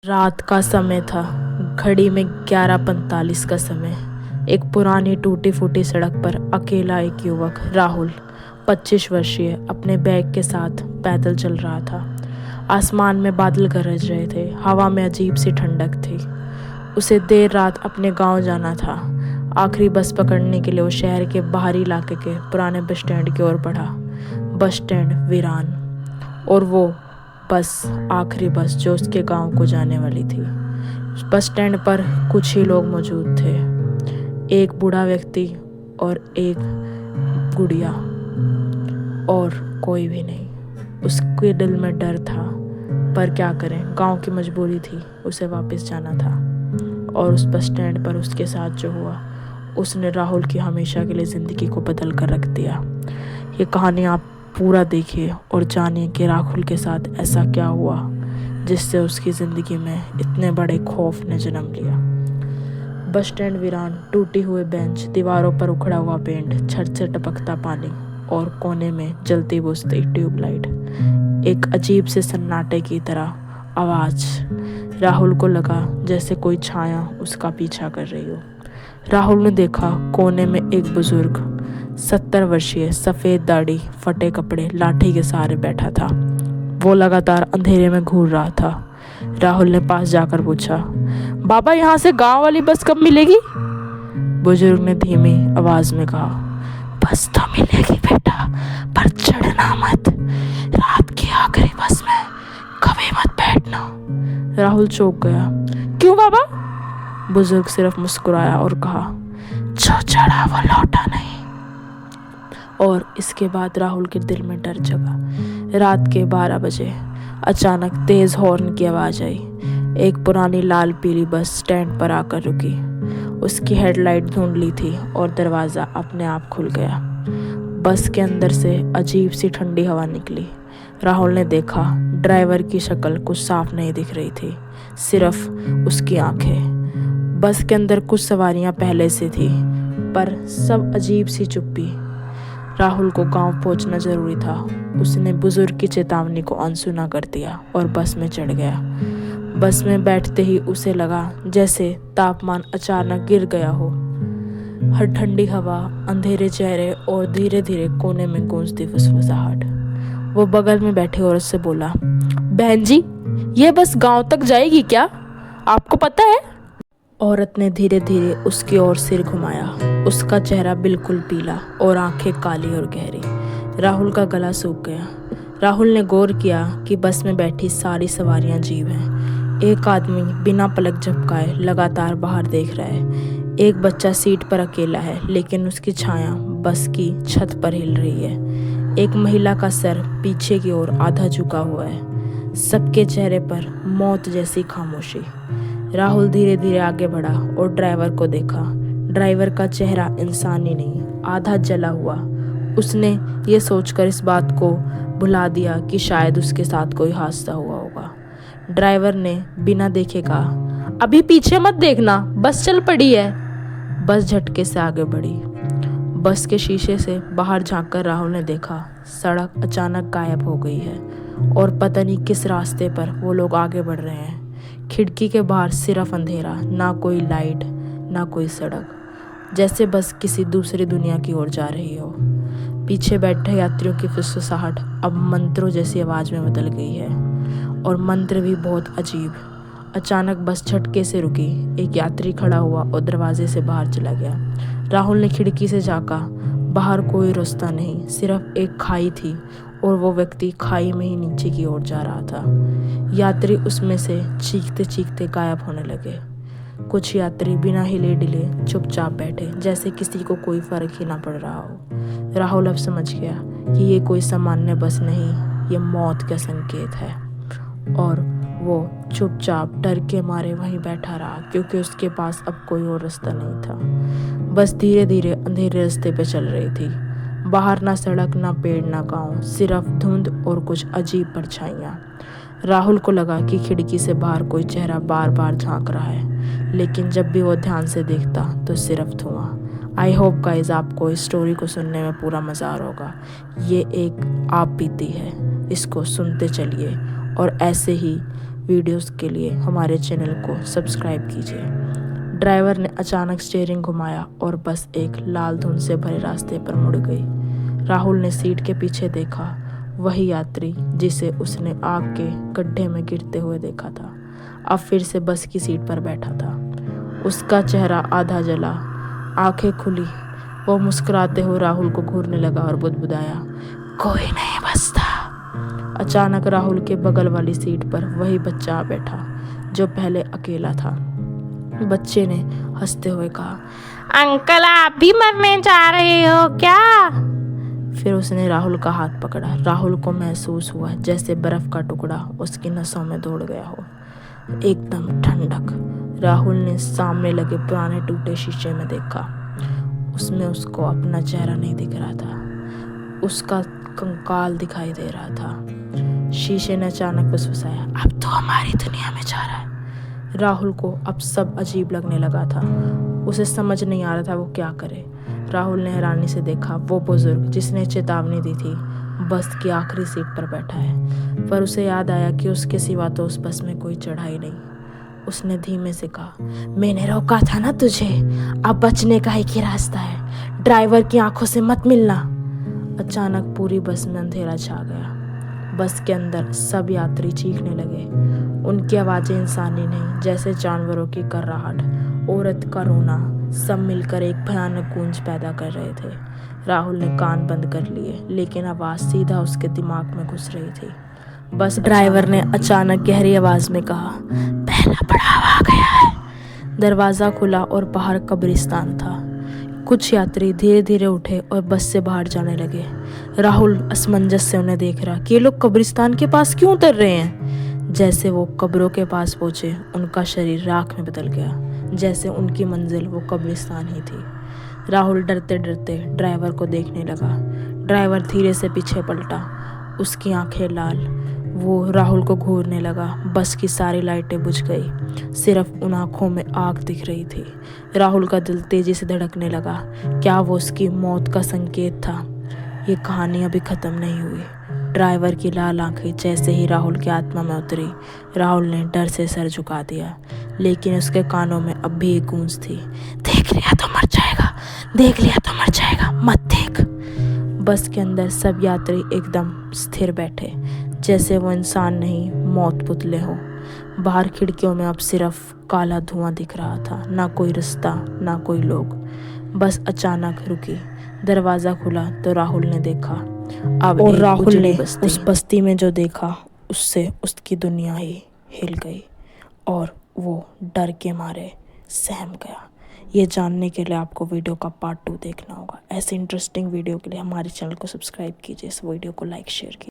रात का समय था। घड़ी में 11:45 का समय। एक पुरानी टूटी फूटी सड़क पर अकेला एक युवक राहुल 25 वर्षीय अपने बैग के साथ पैदल चल रहा था। आसमान में बादल गरज रहे थे, हवा में अजीब सी ठंडक थी। उसे देर रात अपने गांव जाना था। आखिरी बस पकड़ने के लिए वो शहर के बाहरी इलाके के पुराने बस स्टैंड की ओर बढ़ा। बस स्टैंड वीरान, और वो बस आखिरी बस जो उसके गांव को जाने वाली थी। बस स्टैंड पर कुछ ही लोग मौजूद थे, एक बूढ़ा व्यक्ति और एक गुड़िया, और कोई भी नहीं। उसके दिल में डर था, पर क्या करें, गांव की मजबूरी थी, उसे वापस जाना था। और उस बस स्टैंड पर उसके साथ जो हुआ, उसने राहुल की हमेशा के लिए ज़िंदगी को बदल कर रख दिया। ये कहानी आप पूरा देखिए और जानिए कि राहुल के साथ ऐसा क्या हुआ जिससे उसकी ज़िंदगी में इतने बड़े खौफ ने जन्म लिया। बस स्टैंड वीरान, टूटी हुए बेंच, दीवारों पर उखड़ा हुआ पेंट, छत से टपकता पानी और कोने में जलती बुझती ट्यूबलाइट। एक अजीब से सन्नाटे की तरह आवाज़। राहुल को लगा जैसे कोई छाया उसका पीछा कर रही हो। राहुल ने देखा कोने में एक बुजुर्ग 70 वर्षीय, सफ़ेद दाढ़ी, फटे कपड़े, लाठी के सहारे बैठा था। वो लगातार अंधेरे में घूर रहा था। राहुल ने पास जाकर पूछा, बाबा, यहाँ से गांव वाली बस कब मिलेगी? बुजुर्ग ने धीमी आवाज में कहा, बस तो मिलेगी बेटा, पर चढ़ना मत। रात की आखिरी बस में कभी मत बैठना। राहुल चौंक गया। क्यों बाबा? बुजुर्ग सिर्फ मुस्कुराया और कहा, जो चढ़ा वो लौटा नहीं। और इसके बाद राहुल के दिल में डर जगा। रात के 12 बजे अचानक तेज हॉर्न की आवाज़ आई। एक पुरानी लाल पीली बस स्टैंड पर आकर रुकी। उसकी हेडलाइट धुंधली थी और दरवाज़ा अपने आप खुल गया। बस के अंदर से अजीब सी ठंडी हवा निकली। राहुल ने देखा ड्राइवर की शक्ल कुछ साफ नहीं दिख रही थी, सिर्फ उसकी आंखें। बस के अंदर कुछ सवारियां पहले से थी, पर सब अजीब सी चुप्पी। राहुल को गांव पहुंचना जरूरी था। उसने बुजुर्ग की चेतावनी को अनसुना कर दिया और बस में चढ़ गया। बस में बैठते ही उसे लगा जैसे तापमान अचानक गिर गया हो। हर ठंडी हवा, अंधेरे चेहरे और धीरे धीरे कोने में गूंजती फुसफुसाहट। वो बगल में बैठे औरत से बोला, बहन जी, ये बस गांव तक जाएगी क्या? आपको पता है? औरत ने धीरे धीरे उसकी ओर सिर घुमाया। उसका चेहरा बिल्कुल पीला और आंखें काली और गहरी। राहुल का गला सूख गया। राहुल ने गौर किया कि बस में बैठी सारी सवारियां जीव हैं। एक आदमी बिना पलक झपकाए लगातार बाहर देख रहा है। एक बच्चा सीट पर अकेला है, लेकिन उसकी छाया बस की छत पर हिल रही है। एक महिला का सर पीछे की ओर आधा झुका हुआ है। सबके चेहरे पर मौत जैसी खामोशी। राहुल धीरे धीरे आगे बढ़ा और ड्राइवर को देखा। ड्राइवर का चेहरा इंसानी नहीं, आधा जला हुआ। उसने ये सोचकर इस बात को भुला दिया कि शायद उसके साथ कोई हादसा हुआ होगा। ड्राइवर ने बिना देखे कहा, अभी पीछे मत देखना, बस चल पड़ी है। बस झटके से आगे बढ़ी। बस के शीशे से बाहर झांककर राहुल ने देखा सड़क अचानक गायब हो गई है और पता नहीं किस रास्ते पर वो लोग आगे बढ़ रहे हैं। खिड़की के बाहर सिर्फ अंधेरा, ना कोई लाइट, ना कोई सड़क, जैसे बस किसी दूसरी दुनिया की ओर जा रही हो। पीछे बैठे यात्रियों की फुसफुसाहट अब मंत्रों जैसी आवाज़ में बदल गई है, और मंत्र भी बहुत अजीब। अचानक बस झटके से रुकी। एक यात्री खड़ा हुआ और दरवाजे से बाहर चला गया। राहुल ने खिड़की से झांका। बाहर कोई रास्ता नहीं, सिर्फ एक खाई थी, और वो व्यक्ति खाई में ही नीचे की ओर जा रहा था। यात्री उसमें से चीखते चीखते गायब होने लगे। कुछ यात्री बिना हिले डिले चुपचाप बैठे, जैसे किसी को कोई फर्क ही ना पड़ रहा हो। राहुल अब समझ गया कि ये कोई सामान्य बस नहीं, ये मौत का संकेत है। और वो चुपचाप डर के मारे वहीं बैठा रहा, क्योंकि उसके पास अब कोई और रास्ता नहीं था। बस धीरे धीरे अंधेरे रास्ते पे चल रही थी। बाहर ना सड़क, ना पेड़, ना गांव, सिर्फ धुंध और कुछ अजीब परछाइयाँ। राहुल को लगा कि खिड़की से बाहर कोई चेहरा बार बार झांक रहा है, लेकिन जब भी वो ध्यान से देखता तो सिर्फ धुआं। आई होप गाइज आपको इस स्टोरी को सुनने में पूरा मज़ा आ रहा होगा। ये एक आप बीती है, इसको सुनते चलिए और ऐसे ही वीडियोस के लिए हमारे चैनल को सब्सक्राइब कीजिए। ड्राइवर ने अचानक स्टीयरिंग घुमाया और बस एक लाल धुंध से भरे रास्ते पर मुड़ गई। राहुल ने सीट के पीछे देखा, वही यात्री जिसे उसने आग के गड्ढे में गिरते हुए देखा था, अब फिर से बस की सीट पर बैठा था। उसका चेहरा आधा जला, आंखें खुली। वो मुस्कुराते हुए राहुल को घूरने लगा और बुदबुदाया, कोई नहीं बचता। अचानक राहुल के बगल वाली सीट पर वही बच्चा आ बैठा जो पहले अकेला था। बच्चे ने हंसते हुए कहा, अंकल आप भी मरने जा रहे हो क्या? फिर उसने राहुल का हाथ पकड़ा। राहुल को महसूस हुआ जैसे बर्फ का टुकड़ा उसकी नसों में दौड़ गया हो, एकदम ठंडक। राहुल ने सामने लगे पुराने टूटे शीशे में देखा। उसमें उसको अपना चेहरा नहीं दिख रहा था, उसका कंकाल दिखाई दे रहा था। शीशे ने अचानक फुसफुसाया, अब तो हमारी दुनिया में जा रहा है। राहुल को अब सब अजीब लगने लगा था। उसे समझ नहीं आ रहा था वो क्या करे। राहुल ने हैरानी से देखा, वो बुजुर्ग जिसने चेतावनी दी थी बस की आखिरी सीट पर बैठा है। पर उसे याद आया कि उसके सिवा तो उस बस में कोई चढ़ा ही नहीं। उसने धीमे से कहा, मैंने रोका था ना तुझे, अब बचने का एक ही रास्ता है, ड्राइवर की आंखों से मत मिलना। अचानक पूरी बस में अंधेरा छा गया। बस के अंदर सब यात्री चीखने लगे। उनकी आवाज़ें इंसानी नहीं, जैसे जानवरों की कर्राहट, औरत का रोना, सब मिलकर एक भयानक गूंज पैदा कर रहे थे। राहुल ने कान बंद कर लिए, लेकिन आवाज़ सीधा उसके दिमाग में घुस रही थी। बस ड्राइवर ने अचानक गहरी आवाज़ में कहा, पहला पड़ाव आ गया है। दरवाज़ा खुला और बाहर कब्रिस्तान था। कुछ यात्री धीरे धीरे उठे और बस से बाहर जाने लगे। राहुल असमंजस से उन्हें देख रहा कि ये लोग कब्रिस्तान के पास क्यों उतर रहे हैं। जैसे वो कब्रों के पास पहुंचे, उनका शरीर राख में बदल गया, जैसे उनकी मंजिल वो कब्रिस्तान ही थी। राहुल डरते डरते ड्राइवर को देखने लगा। ड्राइवर धीरे से पीछे पलटा, उसकी आंखें लाल। वो राहुल को घूरने लगा। बस की सारी लाइटें बुझ गई, सिर्फ उन आंखों में आग दिख रही थी। राहुल का दिल तेजी से धड़कने लगा। क्या वो उसकी मौत का संकेत था? ये कहानी अभी खत्म नहीं हुई। ड्राइवर की लाल आंखें जैसे ही राहुल की आत्मा में उतरी, राहुल ने डर से सर झुका दिया, लेकिन उसके कानों में अब भी एक गूंज थी, देख लिया तो मर जाएगा, देख लिया तो मर जाएगा, मत देख। बस के अंदर सब यात्री एकदम स्थिर बैठे, जैसे वो इंसान नहीं मौत पुतले हों। बाहर खिड़कियों में अब सिर्फ काला धुआं दिख रहा था, ना कोई रास्ता, ना कोई लोग। बस अचानक रुकी। दरवाज़ा खुला तो राहुल ने देखा। अब और राहुल ने उस बस्ती में जो देखा, उससे उसकी दुनिया ही हिल गई और वो डर के मारे सहम गया। ये जानने के लिए आपको वीडियो का पार्ट 2 देखना होगा। ऐसे इंटरेस्टिंग वीडियो के लिए हमारे चैनल को सब्सक्राइब कीजिए, इस वीडियो को लाइक शेयर कीजिए।